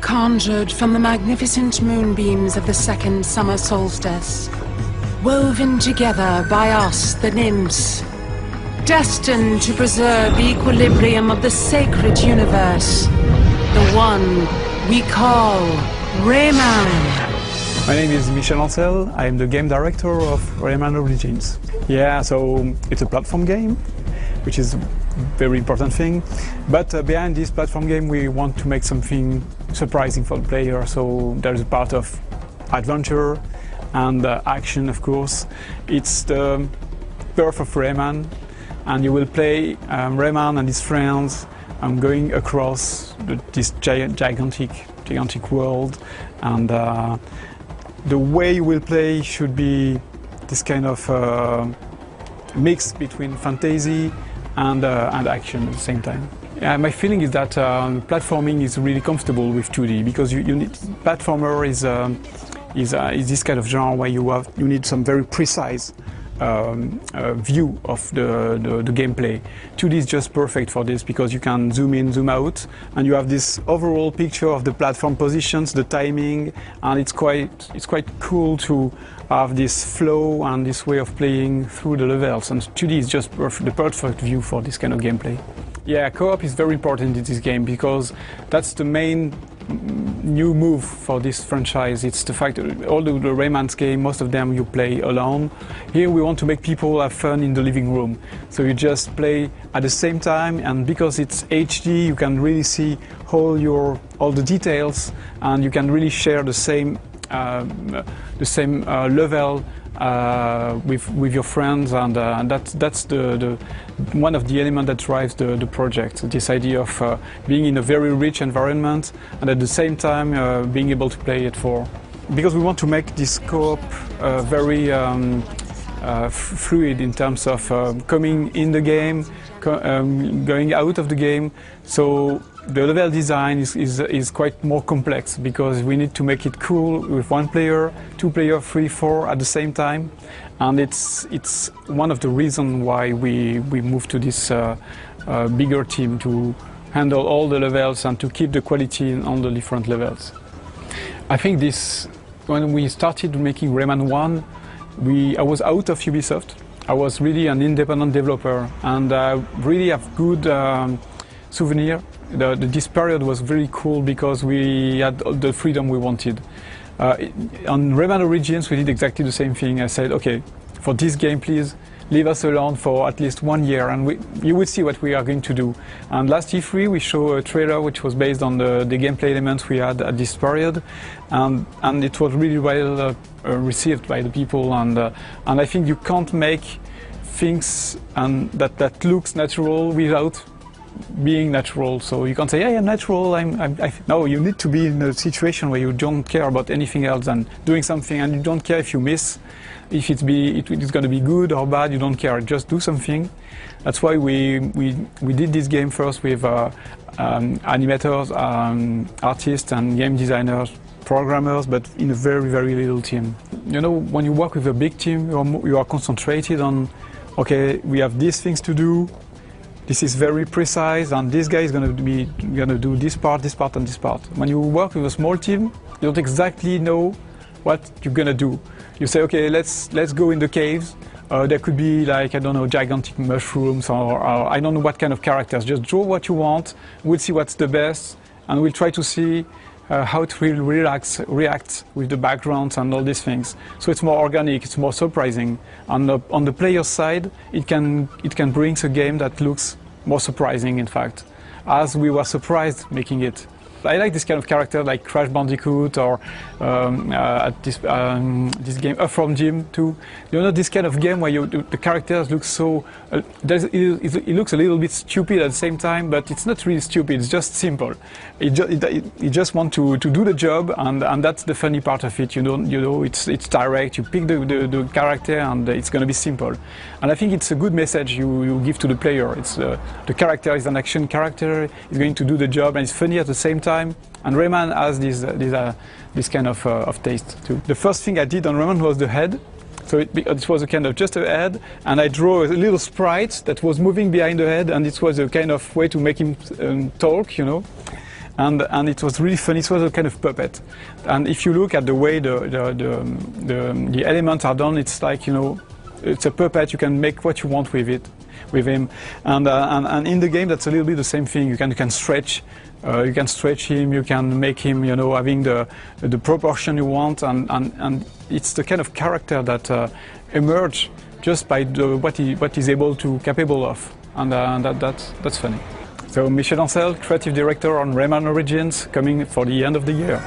conjured from the magnificent moonbeams of the second summer solstice, woven together by us, the nymphs, destined to preserve the equilibrium of the sacred universe, the one we call Rayman. My name is Michel Ancel. I am the game director of Rayman Origins. Yeah, so it's a platform game, which is a very important thing. But behind this platform game, we want to make something surprising for the player. So there's a part of adventure and action, of course. It's the birth of Rayman, and you will play Rayman and his friends going across this gigantic world. And the way you will play should be this kind of mix between fantasy and action at the same time. Yeah, my feeling is that platforming is really comfortable with 2D, because you need platformer is this kind of genre where you need some very precise view of the gameplay. 2D is just perfect for this, because you can zoom in, zoom out, and you have this overall picture of the platform positions, the timing, and it's quite cool to have this flow and this way of playing through the levels. And 2D is just the perfect view for this kind of gameplay. Yeah, co-op is very important in this game, because that's the main new move for this franchise. It's the fact that all the Rayman's game, most of them you play alone. Here we want to make people have fun in the living room. So you just play at the same time, and because it's HD, you can really see all the details, and you can really share the same level with your friends, and that's one of the elements that drives the project. This idea of being in a very rich environment and at the same time being able to play it because we want to make this co-op very fluid in terms of coming in the game, going out of the game. So the level design is quite more complex, because we need to make it cool with one player, two player, three, four at the same time, and it's one of the reasons why we moved to this bigger team to handle all the levels and to keep the quality on the different levels. I think when we started making Rayman 1, I was out of Ubisoft. I was really an independent developer, and I really have good souvenir. This period was very cool because we had the freedom we wanted. On Rayman Origins we did exactly the same thing. I said, okay, for this game please leave us alone for at least 1 year, and you will see what we are going to do. And last E3 we showed a trailer which was based on the gameplay elements we had at this period, and it was really well received by the people, and I think you can't make things that looks natural without being natural. So you can't say, yeah, I'm natural, no, you need to be in a situation where you don't care about anything else than doing something, and you don't care if you miss, if it's going to be good or bad, you don't care, just do something. That's why we did this game first with animators, artists and game designers, programmers, but in a very, very little team. You know, when you work with a big team, you are concentrated on, okay, we have these things to do, this is very precise, and this guy is going to do this part, and this part. When you work with a small team, you don't exactly know what you're going to do. You say, okay, let's go in the caves. There could be, like, I don't know, gigantic mushrooms, or I don't know what kind of characters. Just draw what you want. We'll see what's the best, and we'll try to see how it will react with the backgrounds and all these things. So it's more organic, it's more surprising. On the player's side, it can bring a game that looks more surprising, in fact, as we were surprised making it. I like this kind of character, like Crash Bandicoot, or this game From Jim too. You know, this kind of game where the characters look so it looks a little bit stupid at the same time, but it's not really stupid. It's just simple. You just want to do the job, and that's the funny part of it. You know, it's direct. You pick the character, and it's going to be simple. And I think it's a good message you give to the player. It's the character is an action character. He's going to do the job, and it's funny at the same time. And Rayman has this kind of taste too. The first thing I did on Rayman was the head. So it was a kind of just a head, and I drew a little sprite that was moving behind the head, and it was a kind of way to make him talk, you know. and it was really funny. It was a kind of puppet, and if you look at the way the elements are done, it's like, you know, it's a puppet. You can make what you want with it, with him, and in the game that's a little bit the same thing. You can stretch. You can stretch him, you can make him, you know, having the proportion you want, and it's the kind of character that emerge just by what he's capable of, and that's funny. So Michel Ancel, creative director on Rayman Origins, coming for the end of the year.